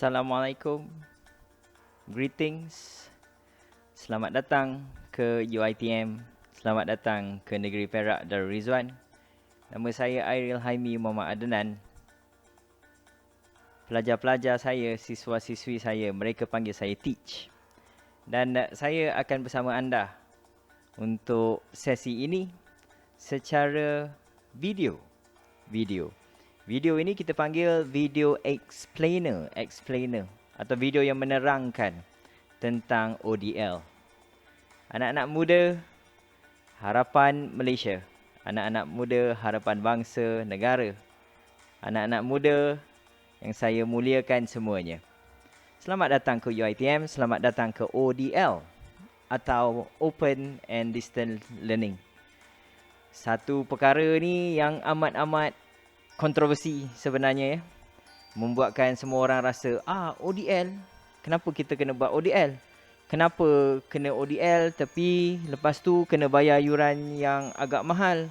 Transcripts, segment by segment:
Assalamualaikum. Greetings. Selamat datang ke UiTM. Selamat datang ke Negeri Perak Darul Rizwan. Nama saya Airil Haimi Muhammad Adnan. Pelajar-pelajar saya, siswa-siswi saya, mereka panggil saya Teach. Dan saya akan bersama anda untuk sesi ini secara video. Video ini kita panggil video explainer atau video yang menerangkan tentang ODL. Anak-anak muda, harapan Malaysia. Anak-anak muda, harapan bangsa, negara. Anak-anak muda yang saya muliakan semuanya. Selamat datang ke UiTM, selamat datang ke ODL atau Open and Distance Learning. Satu perkara ni yang amat-amat kontroversi sebenarnya ya. Membuatkan semua orang rasa, ODL, kenapa kita kena buat ODL? Kenapa kena ODL tapi lepas tu kena bayar yuran yang agak mahal?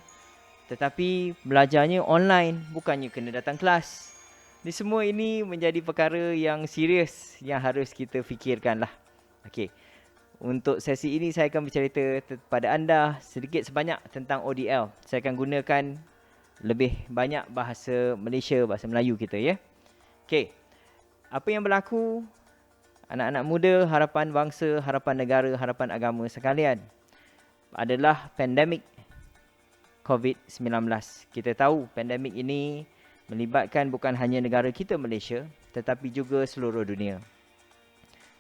Tetapi belajarnya online, bukannya kena datang kelas. Semua ini menjadi perkara yang serius yang harus kita fikirkan lah. Okey. Untuk sesi ini saya akan bercerita kepada anda sedikit sebanyak tentang ODL. Saya akan gunakan lebih banyak bahasa Malaysia, bahasa Melayu kita ya. Okey. Apa yang berlaku? Anak-anak muda, harapan bangsa, harapan negara, harapan agama sekalian adalah pandemik COVID-19. Kita tahu pandemik ini melibatkan bukan hanya negara kita Malaysia, tetapi juga seluruh dunia.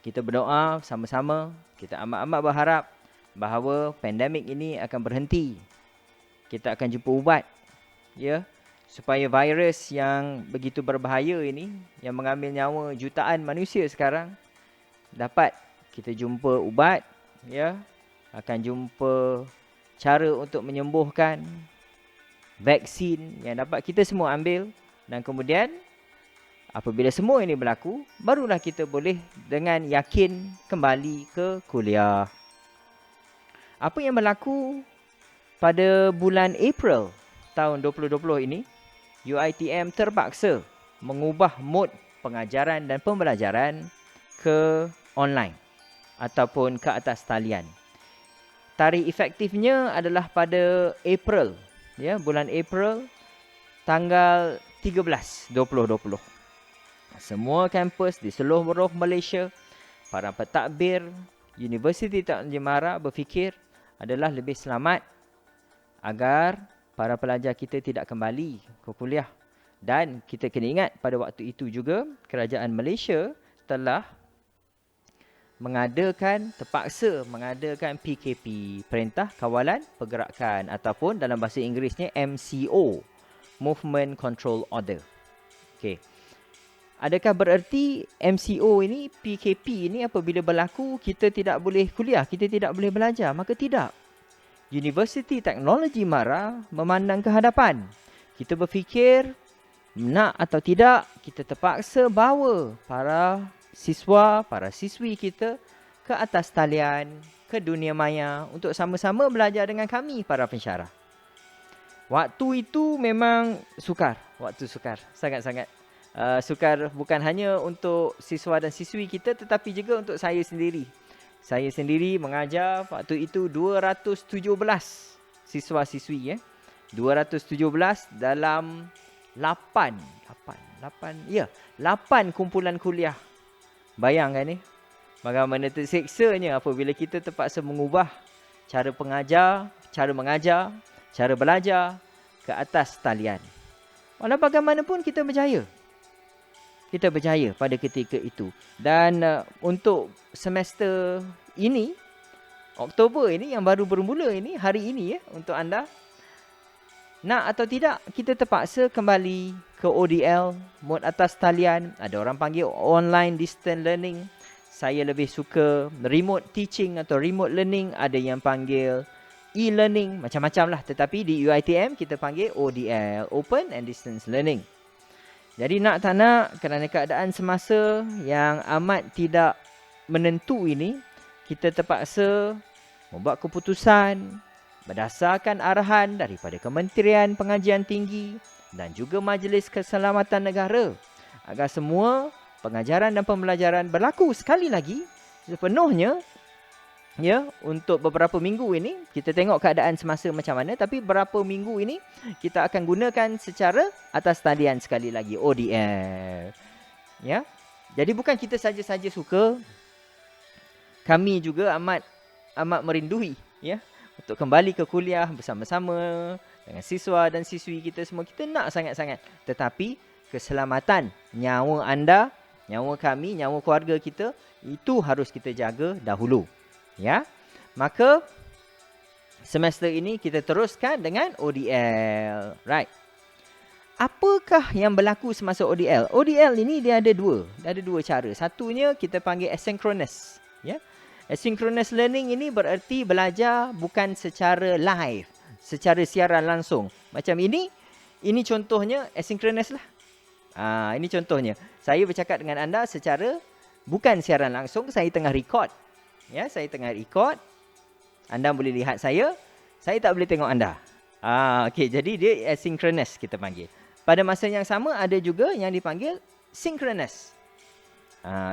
Kita berdoa sama-sama, kita amat-amat berharap bahawa pandemik ini akan berhenti. Kita akan jumpa ubat, ya, supaya virus yang begitu berbahaya ini, yang mengambil nyawa jutaan manusia sekarang, dapat kita jumpa ubat, ya, akan jumpa cara untuk menyembuhkan, vaksin yang dapat kita semua ambil, dan kemudian apabila semua ini berlaku, barulah kita boleh dengan yakin kembali ke kuliah. Apa yang berlaku pada bulan April tahun 2020 ini, UiTM terpaksa mengubah mod pengajaran dan pembelajaran ke online ataupun ke atas talian. Tarikh efektifnya adalah pada April, ya, bulan April tanggal 13 2020. Semua kampus di seluruh Malaysia, para pentadbir Universiti Taklim Mara berfikir adalah lebih selamat agar para pelajar kita tidak kembali ke kuliah. Dan kita kena ingat pada waktu itu juga kerajaan Malaysia telah terpaksa mengadakan PKP, Perintah Kawalan Pergerakan, ataupun dalam bahasa Inggerisnya MCO, Movement Control Order. Okey. Adakah bererti MCO ini, PKP ini apabila berlaku kita tidak boleh kuliah, kita tidak boleh belajar? Maka tidak. Universiti Teknologi Mara memandang ke hadapan. Kita berfikir nak atau tidak, kita terpaksa bawa para siswa, para siswi kita ke atas talian, ke dunia maya untuk sama-sama belajar dengan kami para pensyarah. Waktu itu memang sukar, sangat-sangat sukar, bukan hanya untuk siswa dan siswi kita tetapi juga untuk saya sendiri. Saya sendiri mengajar waktu itu 217 siswa-siswi, 217 dalam 8 kumpulan kuliah. Bayangkan ni, bagaimana terseksanya apabila kita terpaksa mengubah cara mengajar, cara belajar ke atas talian. Walau bagaimanapun kita berjaya. Kita berjaya pada ketika itu. Dan untuk semester ini, Oktober ini yang baru bermula ini, hari ini untuk anda, nak atau tidak, kita terpaksa kembali ke ODL, mod atas talian. Ada orang panggil online distance learning. Saya lebih suka remote teaching atau remote learning. Ada yang panggil e-learning, macam-macam lah. Tetapi di UiTM kita panggil ODL, Open and Distance Learning. Jadi nak tak nak, kerana keadaan semasa yang amat tidak menentu ini, kita terpaksa membuat keputusan berdasarkan arahan daripada Kementerian Pengajian Tinggi dan juga Majlis Keselamatan Negara agar semua pengajaran dan pembelajaran berlaku sekali lagi sepenuhnya ya untuk beberapa minggu ini. Kita tengok keadaan semasa macam mana, tapi berapa minggu ini kita akan gunakan secara atas talian sekali lagi, ODL. Ya. Jadi bukan kita saja-saja suka, kami juga amat merindui ya untuk kembali ke kuliah bersama-sama dengan siswa dan siswi kita semua. Kita nak sangat-sangat. Tetapi keselamatan nyawa anda, nyawa kami, nyawa keluarga kita, itu harus kita jaga dahulu. Ya. Maka semester ini kita teruskan dengan ODL. Right. Apakah yang berlaku semasa ODL? ODL ini dia ada dua cara. Satunya kita panggil asynchronous, ya. Asynchronous learning ini bererti belajar bukan secara live, secara siaran langsung. Macam ini contohnya asynchronous lah. Ini contohnya. Saya bercakap dengan anda secara bukan siaran langsung, saya tengah record. Ya, saya tengah record. Anda boleh lihat saya tak boleh tengok anda. Okey, jadi dia asynchronous kita panggil. Pada masa yang sama ada juga yang dipanggil synchronous.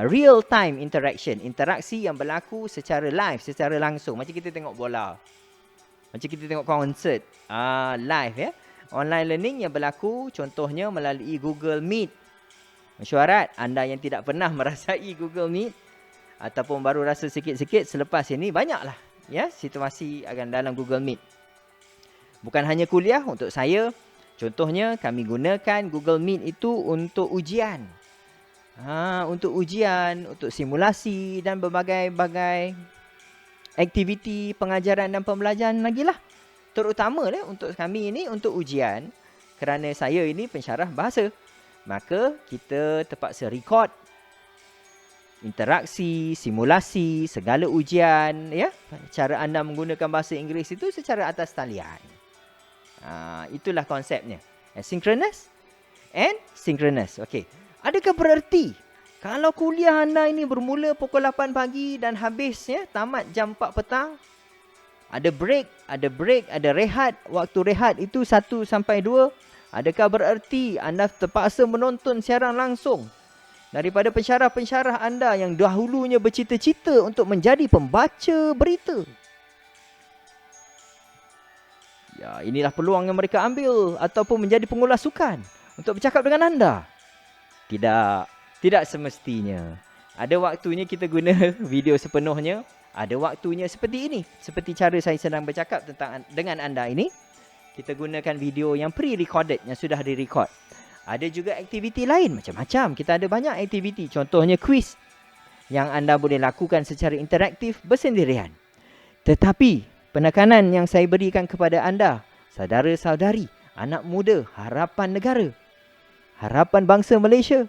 Real time interaction, interaksi yang berlaku secara live, secara langsung. Macam kita tengok bola, macam kita tengok konsert, live ya. Online learning yang berlaku contohnya melalui Google Meet. Mesyuarat anda yang tidak pernah merasai Google Meet ataupun baru rasa sikit-sikit selepas ini, banyaklah ya situasi akan dalam Google Meet. Bukan hanya kuliah, untuk saya contohnya kami gunakan Google Meet itu untuk ujian. Untuk ujian, untuk simulasi dan berbagai-bagai aktiviti pengajaran dan pembelajaran lagi lah. Terutama untuk kami ini untuk ujian, kerana saya ini pensyarah bahasa. Maka kita terpaksa record interaksi, simulasi, segala ujian ya. Cara anda menggunakan bahasa Inggeris itu secara atas talian. Itulah konsepnya. Asynchronous and synchronous. Okey. Adakah bererti kalau kuliah anda ini bermula pukul 8 pagi dan habis ya tamat jam 4 petang, ada break, ada rehat, waktu rehat itu 1 sampai 2, adakah bererti anda terpaksa menonton siaran langsung daripada pensyarah-pensyarah anda yang dahulunya bercita-cita untuk menjadi pembaca berita? Ya, inilah peluang yang mereka ambil, ataupun menjadi pengulas sukan untuk bercakap dengan anda. Tidak semestinya. Ada waktunya kita guna video sepenuhnya, ada waktunya seperti ini. Seperti cara saya sedang bercakap dengan anda ini, kita gunakan video yang pre-recorded, yang sudah direkod. Ada juga aktiviti lain macam-macam. Kita ada banyak aktiviti, contohnya quiz yang anda boleh lakukan secara interaktif bersendirian. Tetapi penekanan yang saya berikan kepada anda, saudara-saudari, anak muda, harapan negara, harapan bangsa Malaysia,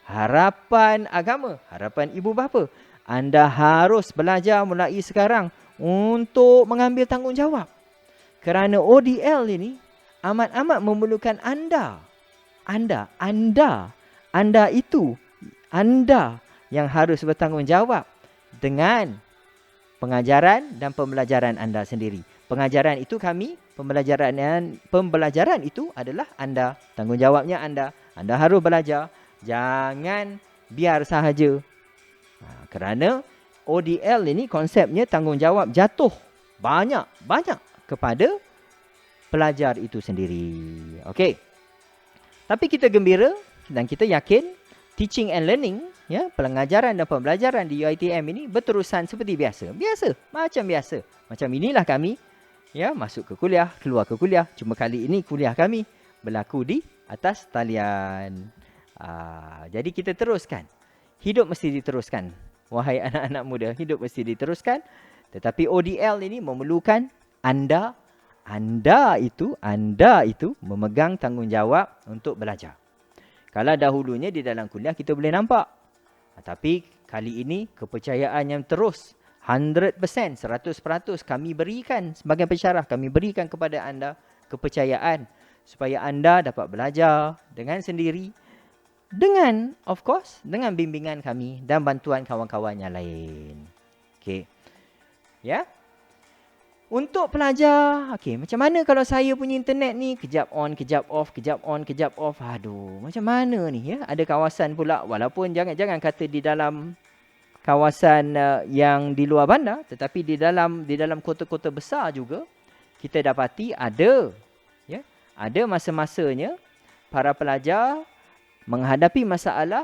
harapan agama, harapan ibu bapa, anda harus belajar mulai sekarang untuk mengambil tanggungjawab. Kerana ODL ini amat-amat memerlukan anda. Anda itu, anda yang harus bertanggungjawab dengan pengajaran dan pembelajaran anda sendiri. Pengajaran itu kami, pembelajaran itu adalah anda. Tanggungjawabnya anda. Anda harus belajar. Jangan biar sahaja. Kerana ODL ini konsepnya tanggungjawab jatuh banyak kepada pelajar itu sendiri. Okey. Tapi kita gembira dan kita yakin teaching and learning, ya, pengajaran dan pembelajaran di UiTM ini berterusan seperti biasa. Macam inilah kami ya masuk ke kuliah, keluar ke kuliah. Cuma kali ini kuliah kami berlaku di atas talian. Jadi kita teruskan. Hidup mesti diteruskan. Wahai anak-anak muda, hidup mesti diteruskan. Tetapi ODL ini memerlukan anda itu memegang tanggungjawab untuk belajar. Kalau dahulunya di dalam kuliah kita boleh nampak. Tapi kali ini kepercayaan yang terus 100%, 100% kami berikan sebagai pensyarah, kami berikan kepada anda kepercayaan supaya anda dapat belajar dengan sendiri, dengan of course dengan bimbingan kami dan bantuan kawan-kawan yang lain. Okey. Ya. Untuk pelajar, okey, macam mana kalau saya punya internet ni kejap on, kejap off, kejap on, kejap off. Aduh, macam mana ni ya? Ada kawasan pula, walaupun jangan kata di dalam kawasan yang di luar bandar, tetapi di dalam kota-kota besar juga kita dapati ada masa-masanya para pelajar menghadapi masalah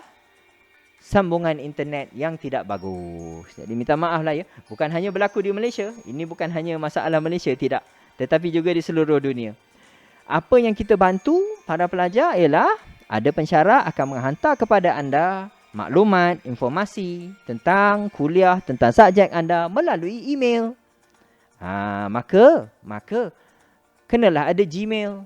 sambungan internet yang tidak bagus. Jadi minta maaf lah ya. Bukan hanya berlaku di Malaysia. Ini bukan hanya masalah Malaysia, tidak. Tetapi juga di seluruh dunia. Apa yang kita bantu para pelajar ialah ada pensyarah akan menghantar kepada anda maklumat, informasi tentang kuliah, tentang subjek anda melalui email. Maka kenalah ada Gmail.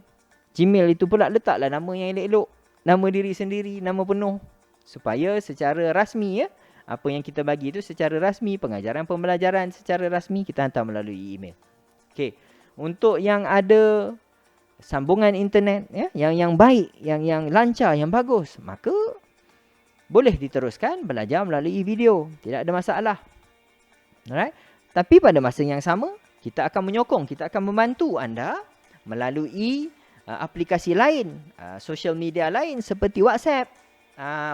Gmail itu pula letaklah nama yang elok-elok. Nama diri sendiri, nama penuh. Supaya secara rasmi ya, apa yang kita bagi itu secara rasmi, pengajaran pembelajaran secara rasmi kita hantar melalui email. Okey. Untuk yang ada sambungan internet ya, yang baik, yang lancar, yang bagus, maka boleh diteruskan belajar melalui video. Tidak ada masalah. Alright? Tapi pada masa yang sama, kita akan menyokong, kita akan membantu anda melalui aplikasi lain, social media lain seperti WhatsApp.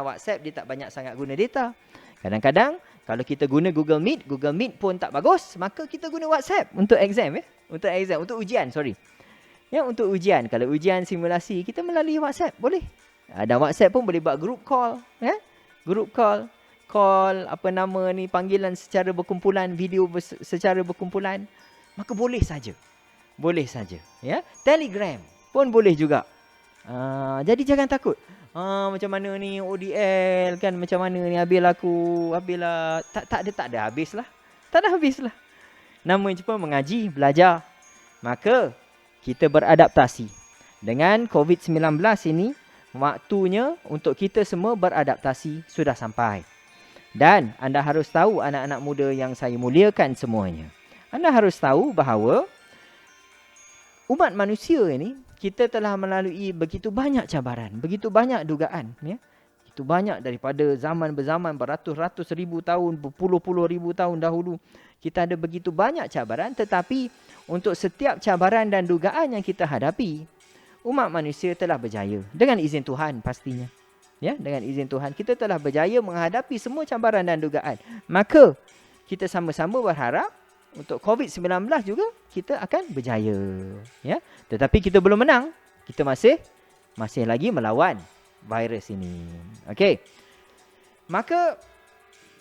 WhatsApp dia tak banyak sangat guna data. Kadang-kadang kalau kita guna Google Meet pun tak bagus, maka kita guna WhatsApp untuk exam ya. Untuk ujian, sorry. Ya, untuk ujian. Kalau ujian simulasi kita melalui WhatsApp boleh. Dan WhatsApp pun boleh buat group call, ya. Group call apa nama ni, panggilan secara berkumpulan, video secara berkumpulan, maka boleh saja. Boleh saja, ya. Telegram pun boleh juga. Jadi jangan takut. Macam mana ni ODL kan, macam mana ni habislah tak ada habislah. Tak ada habislah. Namanya cuma mengaji, belajar. Maka kita beradaptasi. Dengan COVID-19 ini, waktunya untuk kita semua beradaptasi sudah sampai. Dan anda harus tahu, anak-anak muda yang saya muliakan semuanya, anda harus tahu bahawa umat manusia ini, kita telah melalui begitu banyak cabaran, begitu banyak dugaan, ya. Itu banyak daripada zaman berzaman, beratus-ratus ribu tahun, berpuluh-puluh ribu tahun dahulu. Kita ada begitu banyak cabaran, tetapi untuk setiap cabaran dan dugaan yang kita hadapi, umat manusia telah berjaya dengan izin Tuhan pastinya. Ya, dengan izin Tuhan kita telah berjaya menghadapi semua cabaran dan dugaan. Maka kita sama-sama berharap untuk COVID-19 juga kita akan berjaya, ya. Tetapi kita belum menang. Kita masih lagi melawan virus ini. Okey. Maka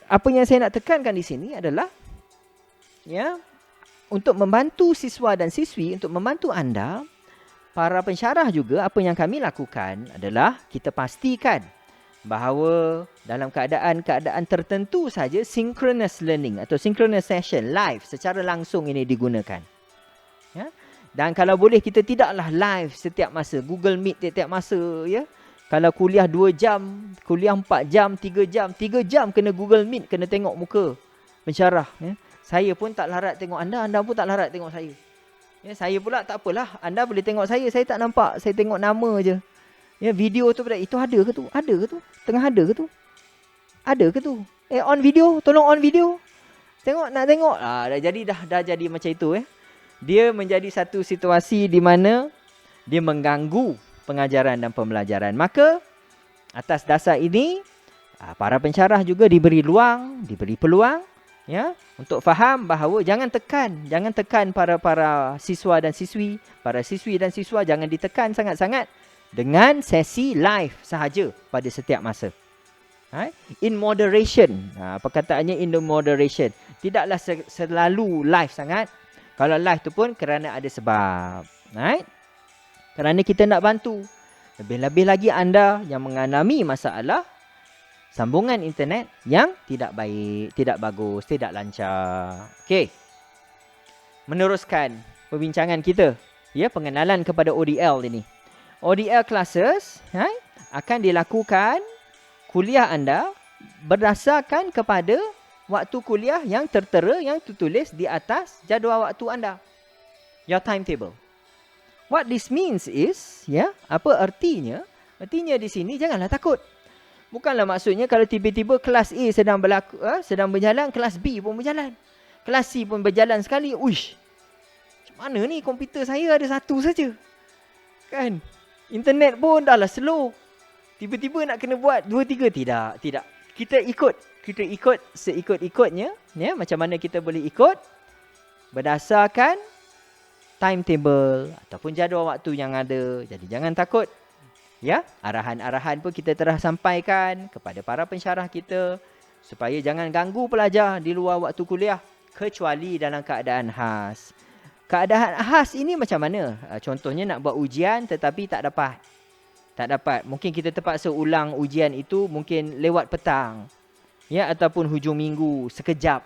apa yang saya nak tekankan di sini adalah, ya, untuk membantu siswa dan siswi, untuk membantu anda, para pensyarah juga, apa yang kami lakukan adalah kita pastikan bahawa dalam keadaan tertentu saja synchronous learning atau synchronous session live secara langsung ini digunakan. Ya? Dan kalau boleh kita tidaklah live setiap masa, Google Meet setiap masa, ya. Kalau kuliah 2 jam, kuliah 4 jam, 3 jam, 3 jam kena Google Meet, kena tengok muka pensyarah, ya. Saya pun tak larat tengok anda pun tak larat tengok saya. Ya, saya pula tak apalah, anda boleh tengok saya tak nampak, saya tengok nama je. Ya, video tu itu ada ke tu? Ada ke tu? Tengah ada ke tu? Ada ke tu? On video, tolong on video. Tengok, nak tengok. Dah jadi macam itu, Dia menjadi satu situasi di mana dia mengganggu pengajaran dan pembelajaran. Maka atas dasar ini, para pensyarah juga diberi peluang, ya, untuk faham bahawa jangan tekan para siswa dan siswi, para siswi dan siswa jangan ditekan sangat-sangat dengan sesi live sahaja pada setiap masa. In moderation. Perkataannya in the moderation. Tidaklah selalu live sangat. Kalau live tu pun kerana ada sebab. Kerana kita nak bantu. Lebih-lebih lagi anda yang mengalami masalah sambungan internet yang tidak baik, tidak bagus, tidak lancar. Okey. Meneruskan perbincangan kita, ya, pengenalan kepada ODL ini. ODL classes akan dilakukan kuliah anda berdasarkan kepada waktu kuliah yang tertera, yang tertulis di atas jadual waktu anda. Your timetable. What this means is, ya, apa artinya? Artinya di sini janganlah takut. Bukanlah maksudnya kalau tiba-tiba kelas A sedang berjalan, kelas B pun berjalan. Kelas C pun berjalan sekali, uish. Mana ni komputer saya ada satu saja. Kan? Internet pun dah lah slow. Tiba-tiba nak kena buat 2-3. Tidak. Kita ikut seikut-ikutnya. Ya, macam mana kita boleh ikut? Berdasarkan timetable ataupun jadual waktu yang ada. Jadi jangan takut. Ya, arahan-arahan pun kita telah sampaikan kepada para pensyarah kita supaya jangan ganggu pelajar di luar waktu kuliah kecuali dalam keadaan khas. Keadaan khas ini macam mana? Contohnya nak buat ujian tetapi tak dapat. Mungkin kita terpaksa ulang ujian itu mungkin lewat petang. Ya, ataupun hujung minggu, sekejap.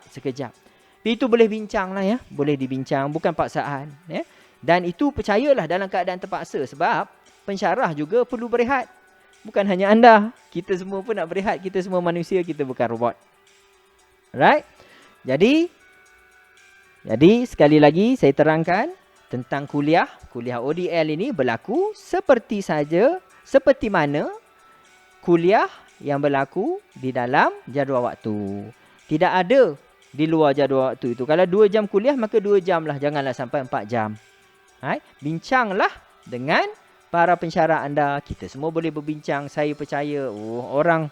Itu boleh bincang lah ya. Boleh dibincang, bukan paksaan. Ya. Dan itu percayalah dalam keadaan terpaksa. Sebab pensyarah juga perlu berehat. Bukan hanya anda. Kita semua pun nak berehat. Kita semua manusia, kita bukan robot. Right? Jadi sekali lagi saya terangkan tentang kuliah ODL ini berlaku seperti mana kuliah yang berlaku di dalam jadual waktu. Tidak ada di luar jadual waktu itu. Kalau 2 jam kuliah maka 2 jam lah, janganlah sampai 4 jam. Bincanglah dengan para pensyarah anda. Kita semua boleh berbincang. Saya percaya orang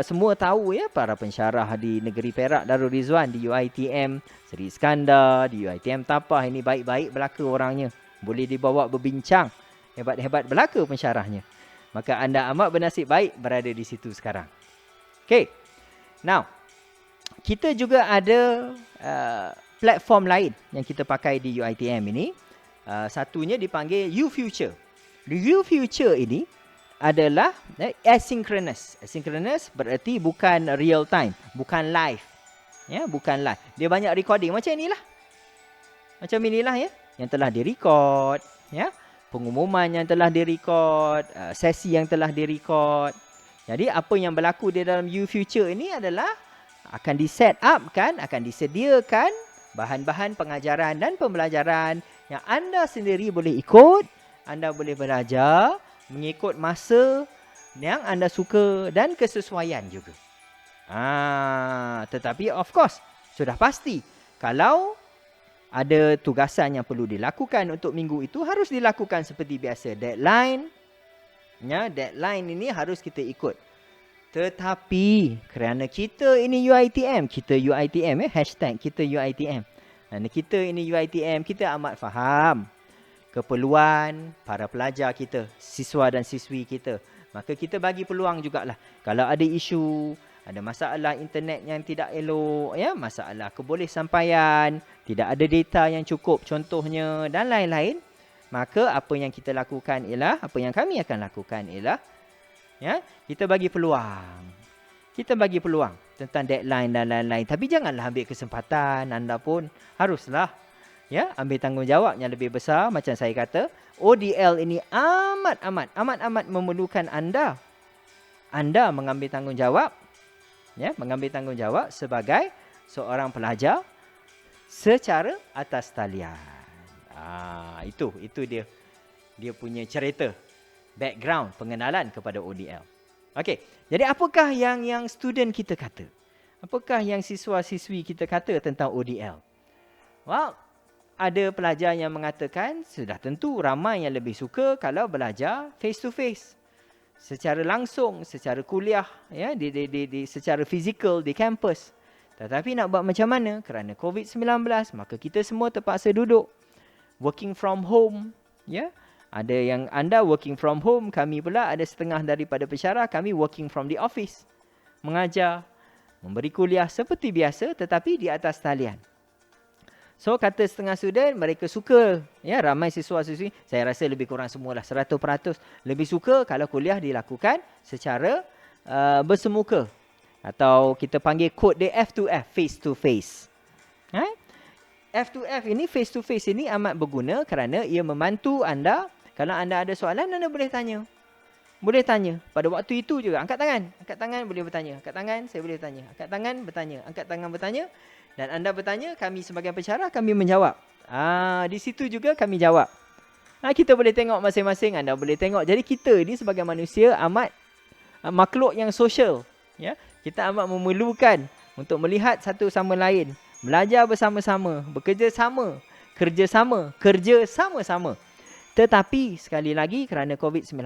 semua tahu ya, para pensyarah di negeri Perak Darul Rizwan, di UiTM Seri Iskandar, di UiTM Tapah, ini baik-baik belaka orangnya. Boleh dibawa berbincang. Hebat-hebat belaka pensyarahnya. Maka anda amat bernasib baik berada di situ sekarang. Okay. Now, kita juga ada platform lain yang kita pakai di UiTM ini. Satunya dipanggil UFuture. Di UFuture ini adalah asynchronous. Asynchronous berarti bukan real time, bukan live. Ya, bukan live. Dia banyak recording macam inilah. Macam inilah ya, yang telah direkod, ya. Pengumuman yang telah direkod, sesi yang telah direkod. Jadi apa yang berlaku di dalam UFuture ini adalah akan di-set up kan, akan disediakan bahan-bahan pengajaran dan pembelajaran yang anda sendiri boleh ikut, anda boleh belajar mengikut masa yang anda suka dan kesesuaian juga. Tetapi of course, sudah pasti kalau ada tugasan yang perlu dilakukan untuk minggu itu harus dilakukan seperti biasa. Deadline ini harus kita ikut. Tetapi kerana kita ini UiTM, kita UiTM. Dan kita ini UiTM, kita amat faham keperluan para pelajar kita, siswa dan siswi kita. Maka kita bagi peluang jugalah. Kalau ada isu, ada masalah internet yang tidak elok, ya, masalah kebolehsampaian, tidak ada data yang cukup contohnya dan lain-lain, maka apa yang kita lakukan ialah, apa yang kami akan lakukan ialah, ya, kita bagi peluang. Kita bagi peluang tentang deadline dan lain-lain. Tapi janganlah ambil kesempatan, anda pun haruslah ya ambil tanggungjawab yang lebih besar. Macam saya kata, ODL ini amat memerlukan anda. Anda mengambil tanggungjawab, ya, mengambil tanggungjawab sebagai seorang pelajar secara atas talian. Itu dia punya cerita, background, pengenalan kepada ODL. Okey, jadi apakah yang student kita kata? Apakah yang siswa-siswi kita kata tentang ODL? Well, ada pelajar yang mengatakan sudah tentu ramai yang lebih suka kalau belajar face to face, secara langsung, secara kuliah, ya, secara fizikal di kampus. Tetapi nak buat macam mana? Kerana COVID-19, maka kita semua terpaksa duduk working from home, ya. Ada yang anda working from home, kami pula ada setengah daripada pensyarah kami working from the office. Mengajar, memberi kuliah seperti biasa tetapi di atas talian. So kata setengah student, mereka suka, ya, ramai siswa-siswi, saya rasa lebih kurang semualah 100% lebih suka kalau kuliah dilakukan secara bersemuka. Atau kita panggil kod dia F2F, face to face. F2F ini, face to face ini amat berguna kerana ia membantu anda. Kalau anda ada soalan, anda boleh tanya. Boleh tanya. Pada waktu itu juga, angkat tangan. Angkat tangan, boleh bertanya. Angkat tangan, saya boleh tanya. Angkat tangan, bertanya. Angkat tangan, bertanya. Dan anda bertanya, kami sebagai pensyarah, kami menjawab. Di situ juga kami jawab. Kita boleh tengok masing-masing, anda boleh tengok. Jadi kita ni sebagai manusia amat makhluk yang sosial. Ya? Kita amat memerlukan untuk melihat satu sama lain. Belajar bersama-sama, bekerja sama. Kerja sama-sama. Tetapi sekali lagi kerana COVID-19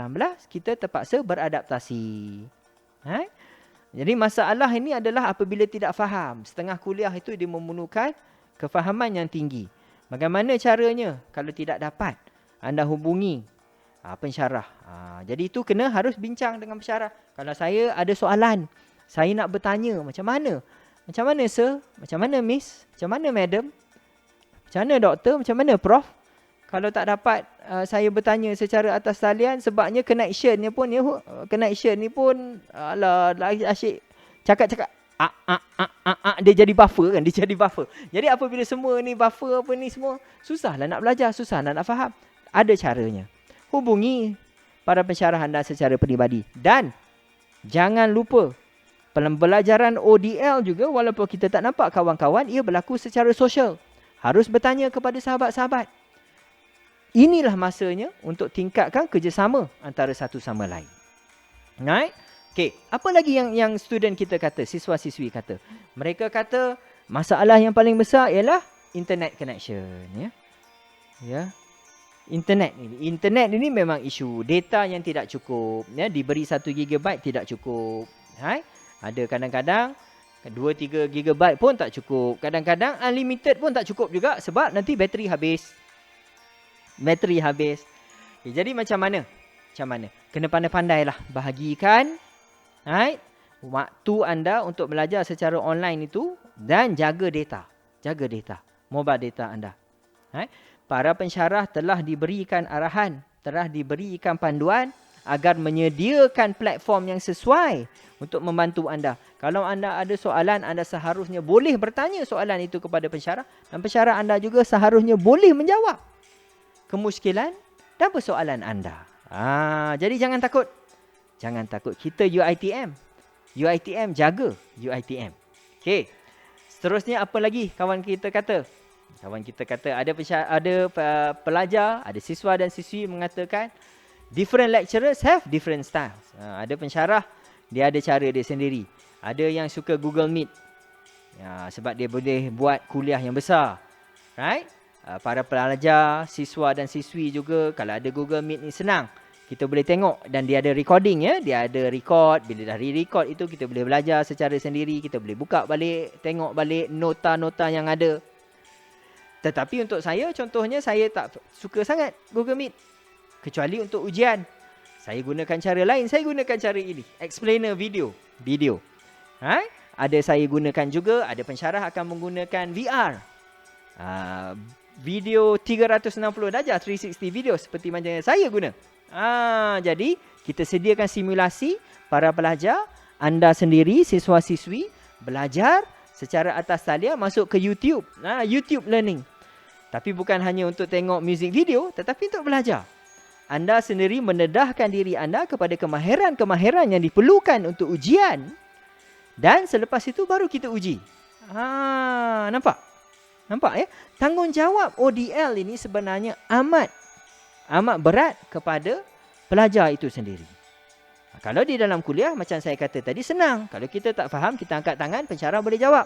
kita terpaksa beradaptasi. Jadi masalah ini adalah apabila tidak faham. Setengah kuliah itu dia memerlukan kefahaman yang tinggi. Bagaimana caranya? Kalau tidak dapat, anda hubungi pensyarah. Jadi itu harus bincang dengan pensyarah. Kalau saya ada soalan, saya nak bertanya macam mana? Macam mana sir? Macam mana miss? Macam mana madam? Macam mana doktor? Macam mana prof? Kalau tak dapat saya bertanya secara atas talian, sebabnya connection ni pun alah asyik cakap-cakap dia jadi buffer kan, Jadi apabila semua ni buffer apa ni semua, susahlah nak belajar, susah nak faham. Ada caranya. Hubungi para pensyarah anda secara peribadi dan jangan lupa pembelajaran ODL juga, walaupun kita tak nampak kawan-kawan, ia berlaku secara sosial. Harus bertanya kepada sahabat-sahabat. Inilah masanya untuk tingkatkan kerjasama antara satu sama lain. Right? Okay. Apa lagi yang student kita kata, siswa-siswi kata? Mereka kata masalah yang paling besar ialah internet connection. Ya. Internet ini memang isu. Data yang tidak cukup. Diberi 1 GB tidak cukup. Right? Ada kadang-kadang 2-3 GB pun tak cukup. Kadang-kadang unlimited pun tak cukup juga sebab nanti bateri habis. Okay, jadi macam mana? Kena pandai-pandailah bahagikan waktu anda untuk belajar secara online itu dan jaga data. Mobile data anda. Para pensyarah telah diberikan arahan, telah diberikan panduan agar menyediakan platform yang sesuai untuk membantu anda. Kalau anda ada soalan, anda seharusnya boleh bertanya soalan itu kepada pensyarah dan pensyarah anda juga seharusnya boleh menjawab kemusykilan dan persoalan anda. Jadi jangan takut. Kita UiTM. Jaga UiTM. Okey. Seterusnya apa lagi kawan kita kata? Ada pelajar, ada siswa dan siswi mengatakan different lecturers have different styles. Ada pensyarah, dia ada cara dia sendiri. Ada yang suka Google Meet. Sebab dia boleh buat kuliah yang besar. Right? Para pelajar, siswa dan siswi juga, kalau ada Google Meet ni senang. Kita boleh tengok dan dia ada recording ya. Dia ada record. Bila dah re-record itu kita boleh belajar secara sendiri. Kita boleh buka balik, tengok balik nota-nota yang ada. Tetapi untuk saya, contohnya saya tak suka sangat Google Meet. Kecuali untuk ujian. Saya gunakan cara lain. Saya gunakan cara ini. Explainer video. Ada saya gunakan juga. Ada pensyarah akan menggunakan VR. Video 360 darjah 360 video seperti macam saya guna. Jadi kita sediakan simulasi para pelajar, anda sendiri siswa-siswi belajar secara atas talian masuk ke YouTube. YouTube learning. Tapi bukan hanya untuk tengok music video tetapi untuk belajar. Anda sendiri mendedahkan diri anda kepada kemahiran-kemahiran yang diperlukan untuk ujian dan selepas itu baru kita uji. Nampak ya? Tanggungjawab ODL ini sebenarnya amat berat kepada pelajar itu sendiri. Kalau di dalam kuliah macam saya kata tadi senang. Kalau kita tak faham, kita angkat tangan, pensyarah boleh jawab.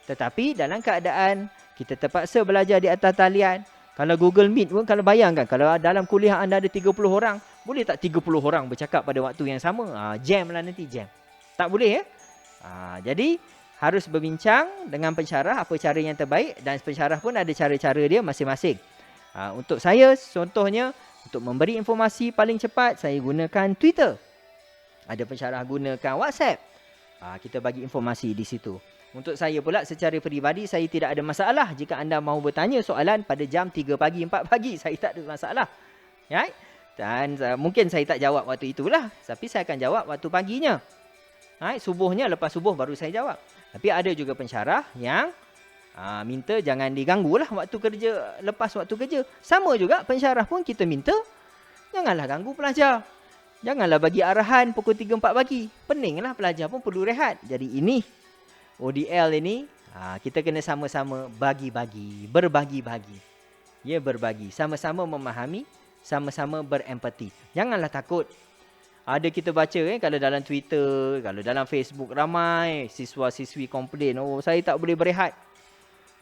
Tetapi dalam keadaan kita terpaksa belajar di atas talian, kalau Google Meet pun, kalau bayangkan kalau dalam kuliah anda ada 30 orang, boleh tak 30 orang bercakap pada waktu yang sama? Jam lah nanti, jam. Tak boleh ya? Jadi harus berbincang dengan pensyarah apa cara yang terbaik dan pensyarah pun ada cara-cara dia masing-masing. Untuk saya, contohnya, untuk memberi informasi paling cepat, saya gunakan Twitter. Ada pensyarah gunakan WhatsApp. Kita bagi informasi di situ. Untuk saya pula, secara peribadi, saya tidak ada masalah. Jika anda mahu bertanya soalan pada jam 3 pagi, 4 pagi, saya tak ada masalah. Right? Dan mungkin saya tak jawab waktu itulah. Tapi saya akan jawab waktu paginya. Subuhnya, lepas subuh baru saya jawab. Tapi ada juga pensyarah yang minta jangan diganggu lah waktu kerja, lepas waktu kerja. Sama juga pensyarah pun kita minta janganlah ganggu pelajar. Janganlah bagi arahan pukul 3, 4 pagi. Peninglah, pelajar pun perlu rehat. Jadi ini ODL ini kita kena sama-sama berbagi-bagi. Ya, berbagi. Sama-sama memahami, sama-sama berempati. Janganlah takut. Ada kita baca kalau dalam Twitter, kalau dalam Facebook ramai siswa-siswi komplain, saya tak boleh berehat.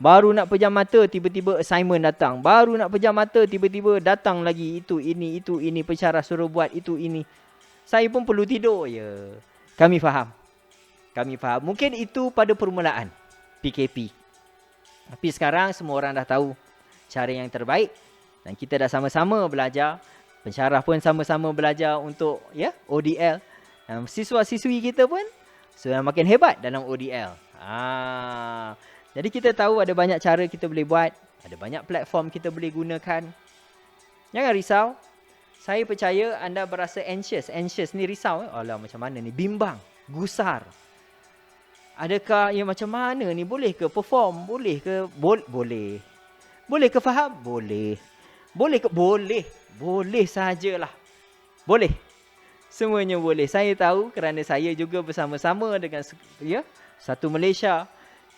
Baru nak pejam mata, tiba-tiba assignment datang. Baru nak pejam mata, tiba-tiba datang lagi itu, ini. Pensyarah suruh buat itu, ini. Saya pun perlu tidur. Ya, kami faham. Kami faham. Mungkin itu pada permulaan PKP. Tapi sekarang semua orang dah tahu cara yang terbaik. Dan kita dah sama-sama belajar. Pensyarah pun sama-sama belajar untuk ODL. Dan siswa-siswi kita pun sudah makin hebat dalam ODL. Jadi kita tahu ada banyak cara kita boleh buat. Ada banyak platform kita boleh gunakan. Jangan risau. Saya percaya anda berasa anxious. Anxious ni risau. Alah macam mana ni? Bimbang. Gusar. Adakah macam mana ni? Boleh ke perform? Boleh ke? Boleh. Boleh ke faham? Boleh. Boleh ke? Boleh. Boleh sajalah. Boleh. Semuanya boleh. Saya tahu kerana saya juga bersama-sama dengan satu Malaysia.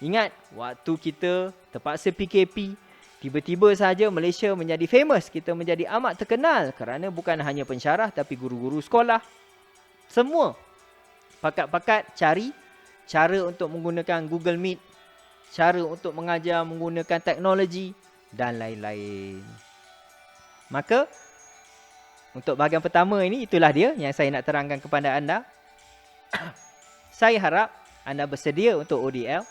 Ingat, waktu kita terpaksa PKP, tiba-tiba saja Malaysia menjadi famous. Kita menjadi amat terkenal kerana bukan hanya pensyarah tapi guru-guru sekolah. Semua pakat-pakat cari cara untuk menggunakan Google Meet, cara untuk mengajar menggunakan teknologi dan lain-lain. Maka, untuk bahagian pertama ini, itulah dia yang saya nak terangkan kepada anda. Saya harap anda bersedia untuk ODL.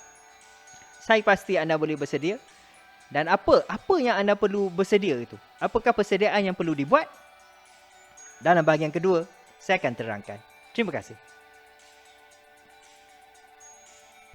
Saya pasti anda boleh bersedia. Dan apa yang anda perlu bersedia itu? Apakah persediaan yang perlu dibuat? Dalam bahagian kedua, saya akan terangkan. Terima kasih.